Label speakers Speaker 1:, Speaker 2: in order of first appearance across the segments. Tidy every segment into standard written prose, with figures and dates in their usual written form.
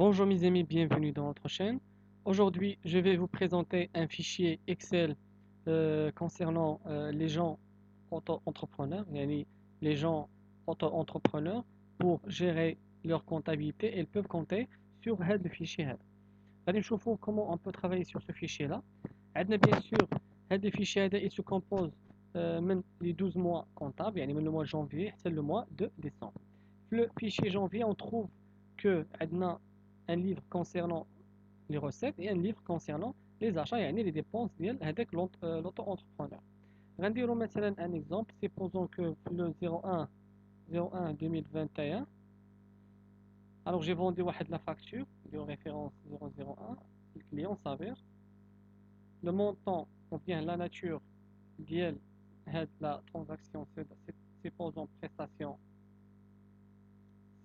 Speaker 1: Bonjour mes amis, bienvenue dans notre chaîne. Aujourd'hui, je vais vous présenter un fichier Excel concernant les gens auto-entrepreneurs, yani les gens auto-entrepreneurs pour gérer leur comptabilité. Ils peuvent compter sur le fichier. Allez, نشوفوا comment on peut travailler sur ce fichier-là. عندنا bien sûr هذا الفيشي هذا il se compose من les 12 mois comptables, يعني من le mois de janvier حتى le mois de décembre. Le fichier janvier, on trouve que عندنا un livre concernant les recettes et un livre concernant les achats, يعني les dépenses ديال هذاك l'auto-entrepreneur. غنديروا مثلا un exemple, supposons que le 01 2021, alors j'ai vendu la facture de référence 001, le client s'avère le montant ou bien la nature de la transaction, supposons prestation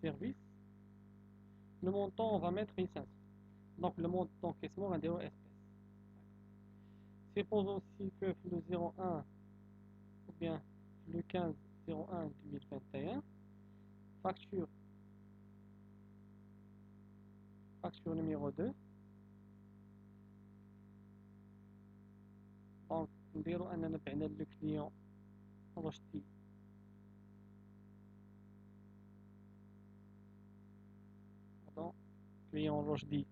Speaker 1: service, le montant on va mettre 1500. Donc le montant d'encaissement va dire espèce. Supposons aussi que le 01 ou bien le 15-01 2021, facture numéro 2. Donc نديرو اننا بعنا le client رشدي client رشدي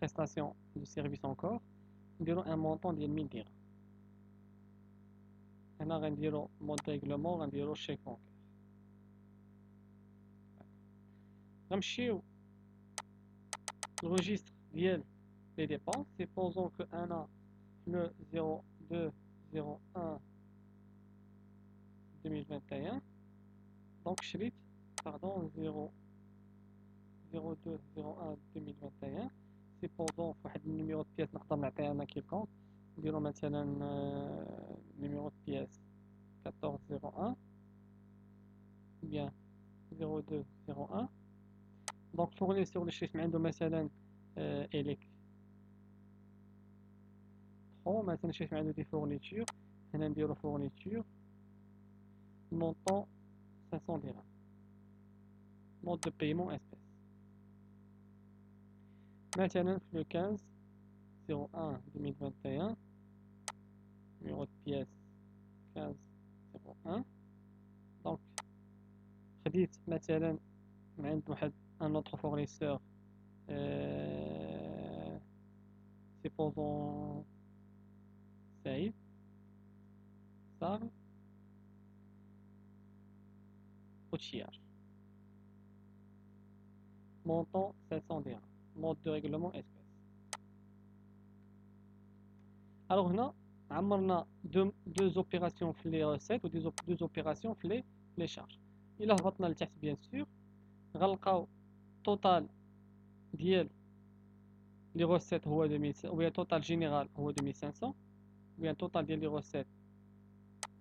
Speaker 1: prestation de service encore, نديرو un montant ديال 1000 درهم. هنا غنديرو mode de règlement, غنديرو chèque bancaire. غنمشيو الregistre ديال les dépenses. Supposons que انا le 02-01 2021, donc شريت pardon 02-01 2021. Supposons واحد النيميرو de pièce نقدر نعطيه انا كيلكونك، نديرو مثلا numéro de pièce 1401 ou bien 0201. donc fournisseur الشريف عنده مثلا إليك مثلا الشريف عنده دي فورنيتور، هنا نديرو فورنيتور montant 500 dirhams, mode de paiement espèce. Maintenant le 15-01 2021, numéro de pièce 1501. donc خديت مثلا من عند واحد un autre fournisseur, supposons Saïd Sarl Outillage, montant 700 dirhams, mode de règlement espèce. alors هنا عمرنا deux opérations في les recettes و deux opérations في les charges. إلا هبطنا لتحت bien sûr غنلقاو total ديال les recettes هو 2500، ou bien total général هو 2500، ou bien total ديال les recettes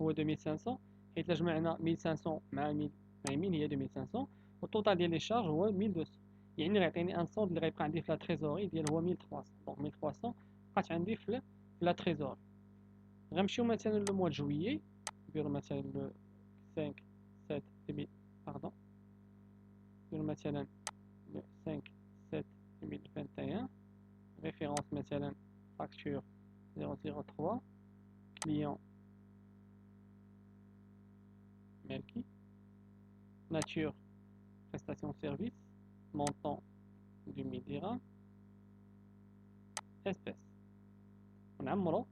Speaker 1: هو 2500، حيت لا جمعنا 1500 مع 1000 هي 2500، والتوتال ديال لي شارج هو 1200. يعني غيعطيني ان صولد اللي غيبقى عندي في لا تريزوري ديال هو 1300. دونك 1300 بقات عندي في لا تريزوري. غنمشيو مثلا لو موا جويي، نديرو مثلا لو 5 7 باردون، نديرو مثلا لو 5 7 2021، référence مثلا facture 003 client Melki, nature prestation service, montant du 1000 dirhams, espèce. ونعمرو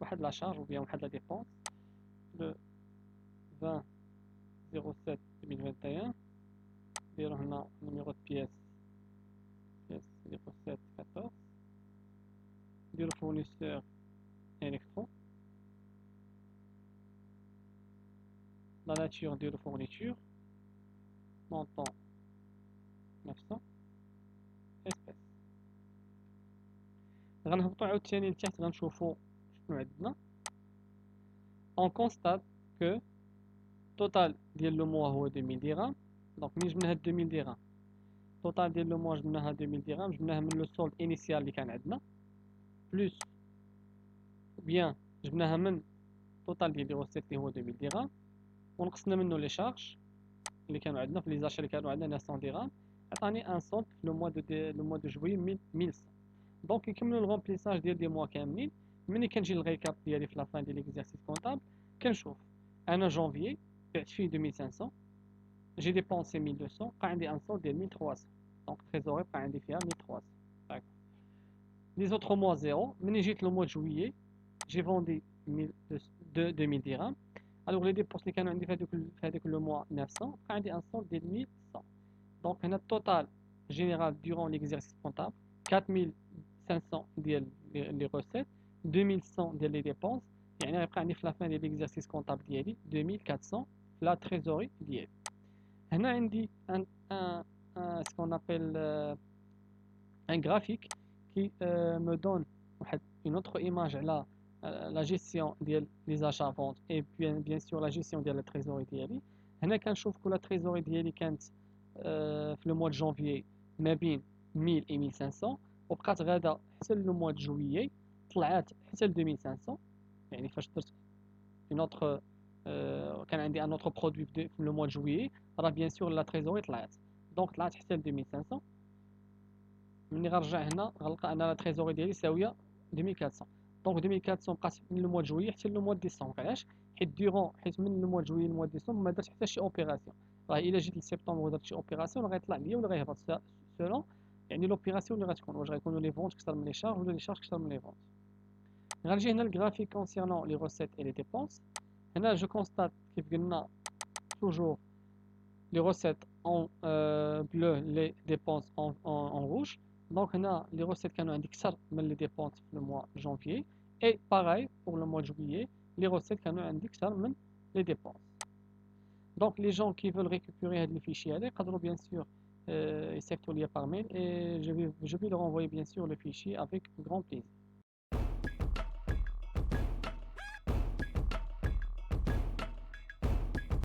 Speaker 1: واحد لا شارج ou bien واحد لا dépense le 20-07 2021. نديرو هنا numéro de pièce 07 14. نديرو fournisseur électron, la nature نديرو fourniture, montant 900 espèce. غنهبطو عاوتاني لتحت غنشوفو شنو عندنا. on constate que total ديال لو موا هو 2000 درهم. دونك ملي جبنا هاد 2000 درهم total ديال لو موا جبناها 2000 درهم، جبناها من لو سولد انيسيال اللي كان عندنا بلوس بيان جبناها من total ديال لي روسيت اللي هو 2000 درهم، ونقصنا منه لي شارج اللي كانوا عندنا في لي زاشا اللي كانوا عندنا 900 درهم، عطاني ان solde le mois de juillet 1100. دونك يكملوا الغومبليساج ديال لي موا كاملين. ملي كنجي للغيكاب ديالي في لافان ديال ليكزارسيس كونطابل كنشوف انا جونفيي بعت فيه 2500، جي ديبونسي 1200، بقى عندي ان solde ديال 1300. دونك تريزوري بقى عندي فيها 1300. داك لي زوطخ موا زيرو. ملي جيت لو موا د جويي جي فوندي 2000 درهم. الوغ لي ديبونس اللي كانوا عندي في هذاك لو موا 900، بقى عندي ان solde ديال 1100. دونك هنا التوتال جينيرال دورون ليكزارسيس كونطابل 4500 ديال لي روسيت، 2100 ديال لي ديبونس. يعني غيبقى عندي في لافان ديال ليكزارسيس كونطابل ديالي 2400 في لا تريزوري ديالي. هنا عندي ان سكون ابل ان graphique qui me donne une autre image على la gestion ديال les achats ventes et bien sûr la gestion ديال la trésorerie ديالي. هنا كنشوف كل trésorerie ديالي كانت في لو موا د جونفيي ما بين 1000 و 1500، وبقات غادا حتى لو موا د جويي طلعت حتى ل 2500. يعني فاش درت اون اوتر كان عندي ان اوتر برودوي في لو موا د جويي راه بيان سور لا تريزوري طلعت، دونك طلعت حتى ل 2500. ملي غنرجع هنا غنلقى ان لا تريزوري ديالي ساويه 2400. دونك 2400 بقات من لو موا د جويي حتى لو موا د ديسمبر. علاش؟ حيت من لو موا د جويي لو موا د ديسمبر ما درت حتى شي اوبيراسيون. راه الا جيت لسبتمبر ودرت شي اوبيراسيون راه غيطلع ليا ولا غيهبط سولون يعني لوبيراسيون اللي غتكون، واش غيكونوا لي فونت اكثر من لي شارج ولا لي شارج اكثر من لي فونت. غنجي هنا الجرافيك كونسيرنون لي روسيت اي لي ديبونس. هنا جو كونستات كيف قلنا توجور les recettes en bleu, les dépenses en rouge. Donc, on a les recettes qui ont indiqué les dépenses pour le mois de janvier. Et pareil pour le mois de juillet, les recettes qui ont indiqué les dépenses. Donc, les gens qui veulent récupérer les fichiers, ils peuvent bien sûr essayer de lire par mail et je vais leur envoyer bien sûr le fichier avec grand plaisir.